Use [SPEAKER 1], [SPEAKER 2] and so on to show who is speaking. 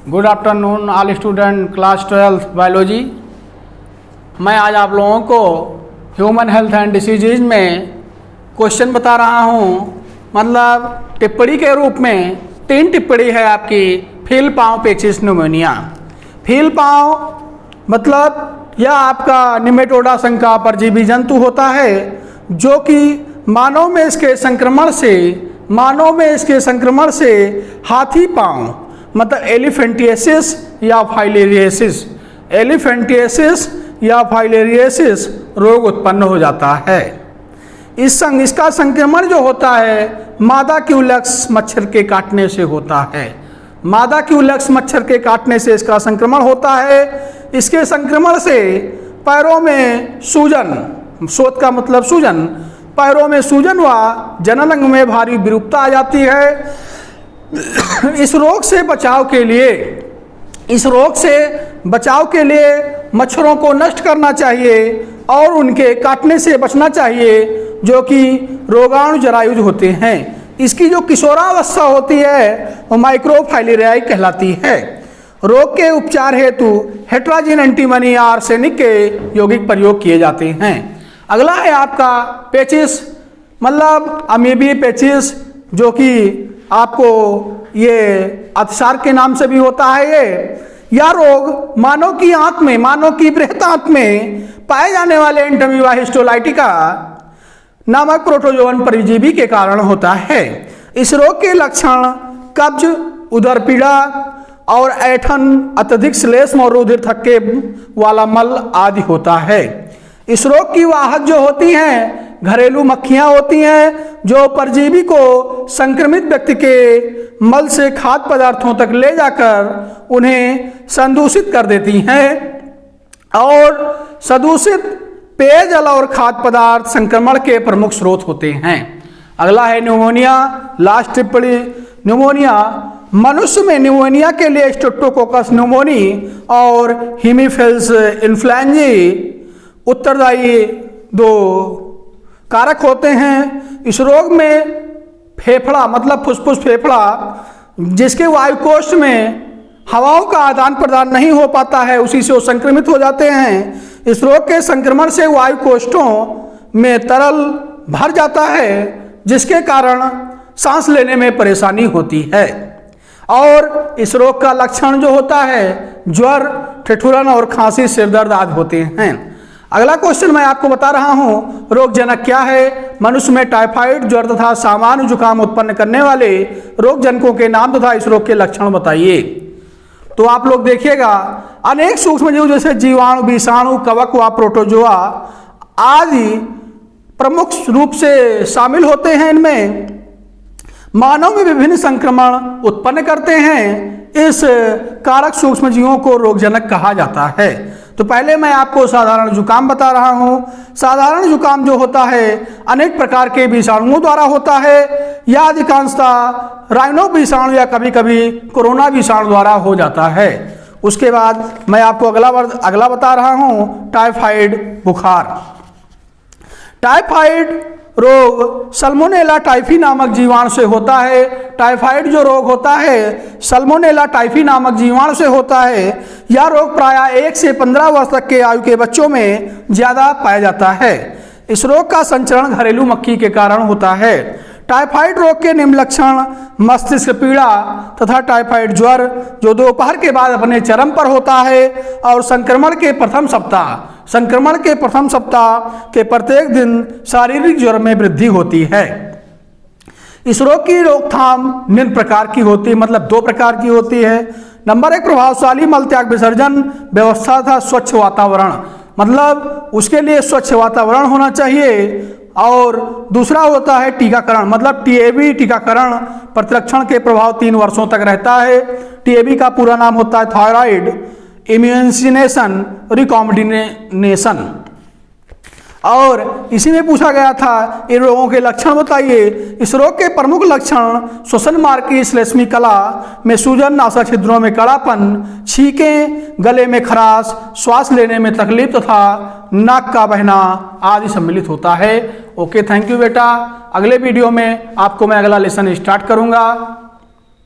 [SPEAKER 1] Good afternoon all student class 12 biology. मैं आज आप लोगों को ह्यूमन हेल्थ एंड डिसीजेज में क्वेश्चन बता रहा हूँ। मतलब टिप्पणी के रूप में 3 टिप्पणी है आपकी। फील पाँव पेचिस न्यूमोनिया। फील पाँव मतलब यह आपका निमेटोडा संका परजीवी जंतु होता है जो कि मानव में इसके संक्रमण से हाथी पाँव मतलब एलिफेंटिएसिस रोग उत्पन्न हो जाता है। इसका संक्रमण जो होता है मादा क्यूलेक्स मच्छर के काटने से होता है। मादा क्यूलेक्स मच्छर के काटने से इसका संक्रमण होता है। इसके संक्रमण से पैरों में सूजन, शोथ का मतलब सूजन, पैरों में सूजन व जननंग में भारी विरूपता आ जाती है। इस रोग से बचाव के लिए मच्छरों को नष्ट करना चाहिए और उनके काटने से बचना चाहिए जो कि रोगाणु जरायुज होते हैं। इसकी जो किशोरावस्था होती है वो माइक्रोफाइलेरियाई कहलाती है। रोग के उपचार हेतु हेट्राजिन एंटीमनी या आर्सेनिक के यौगिक प्रयोग किए जाते हैं। अगला है आपका पेचिस मतलब अमीबी पेचिस जो कि आपको ये अतिसार के नाम से भी होता है। यह रोग मानव की बृहत आंत में पाए जाने वाले एंटमीबा हिस्टोलाइटिका नामक प्रोटोजोवन परजीवी के कारण होता है। इस रोग के लक्षण कब्ज, उदर पीड़ा और ऐठन, अत्यधिक श्लेष्म और रुधिर थक्के वाला मल आदि होता है। इस रोग की वाहक जो होती हैं घरेलू मक्खियां होती हैं जो परजीवी को संक्रमित व्यक्ति के मल से खाद्य पदार्थों तक ले जाकर उन्हें संदूषित कर देती हैं और सदूषित पेयजल और खाद्य पदार्थ संक्रमण के प्रमुख स्रोत होते हैं। अगला है न्यूमोनिया। लास्ट टिप्पणी न्यूमोनिया। मनुष्य में न्यूमोनिया के लिए स्ट्रेप्टोकोकस न्यूमोनी और हीमोफिलस इन्फ्लुएंजा उत्तरदायी 2 कारक होते हैं। इस रोग में फेफड़ा मतलब फुसफुस फेफड़ा जिसके वायुकोश में हवाओं का आदान प्रदान नहीं हो पाता है उसी से वो संक्रमित हो जाते हैं। इस रोग के संक्रमण से वायुकोष्ठों में तरल भर जाता है जिसके कारण सांस लेने में परेशानी होती है। और इस रोग का लक्षण जो होता है ज्वर, ठिठुरन और खांसी, सिरदर्द आदि होते हैं। अगला क्वेश्चन मैं आपको बता रहा हूँ रोगजनक क्या है। मनुष्य में टाइफाइड, ज्वर तथा सामान्य जुकाम उत्पन्न करने वाले रोगजनकों के नाम तथा इस रोग के लक्षण बताइए। तो आप लोग देखिएगा अनेक सूक्ष्मजीव जैसे जीवाणु, विषाणु, कवक व प्रोटोजोआ आदि प्रमुख रूप से शामिल होते हैं। इनमें मानव में विभिन्न संक्रमण उत्पन्न करते हैं। इस कारक सूक्ष्मजीवों को रोगजनक कहा जाता है। तो पहले मैं आपको साधारण जुकाम बता रहा हूँ। साधारण जुकाम जो होता है अनेक प्रकार के विषाणुओं द्वारा होता है। यह अधिकांशतः राइनो विषाणु या कभी कभी कोरोना विषाणु द्वारा हो जाता है। उसके बाद मैं आपको अगला बता रहा हूँ टाइफाइड बुखार। टाइफाइड रोग सल्मोनेला टाइफी नामक जीवाणु से होता है। टाइफाइड जो रोग होता है सल्मोनेला टाइफी नामक जीवाणु से होता है। यह रोग प्रायः 1 से 15 वर्ष तक के आयु के बच्चों में ज़्यादा पाया जाता है। इस रोग का संचरण घरेलू मक्खी के कारण होता है। टाइफाइड रोग के निम्न लक्षण मस्तिष्क पीड़ा तथा टाइफाइड ज्वर जो दोपहर के बाद अपने चरम पर होता है और संक्रमण के प्रथम सप्ताह के प्रत्येक दिन शारीरिक ज्वर में वृद्धि होती है। इस रोग की रोकथाम निम्न प्रकार की होती है मतलब 2 प्रकार की होती है। नंबर 1 प्रभावशाली मलत्याग विसर्जन व्यवस्था तथा स्वच्छ वातावरण मतलब उसके लिए स्वच्छ वातावरण होना चाहिए। और दूसरा होता है टीकाकरण मतलब टीएबी टीकाकरण। प्रतिरक्षण के प्रभाव 3 वर्षों तक रहता है। टीएबी का पूरा नाम होता है थायराइड इम्यूनिनेशन रिकॉम्बिनेशन। और इसी में पूछा गया था इन रोगों के लक्षण बताइए। इस रोग के प्रमुख लक्षण श्वसन मार्ग की श्लेष्मी कला में सूजन, नासा छिद्रों में कड़ापन, छींकें, गले में खराश, श्वास लेने में तकलीफ तथा नाक का बहना आदि सम्मिलित होता है। ओके, थैंक यू बेटा। अगले वीडियो में आपको मैं अगला लेसन स्टार्ट करूंगा।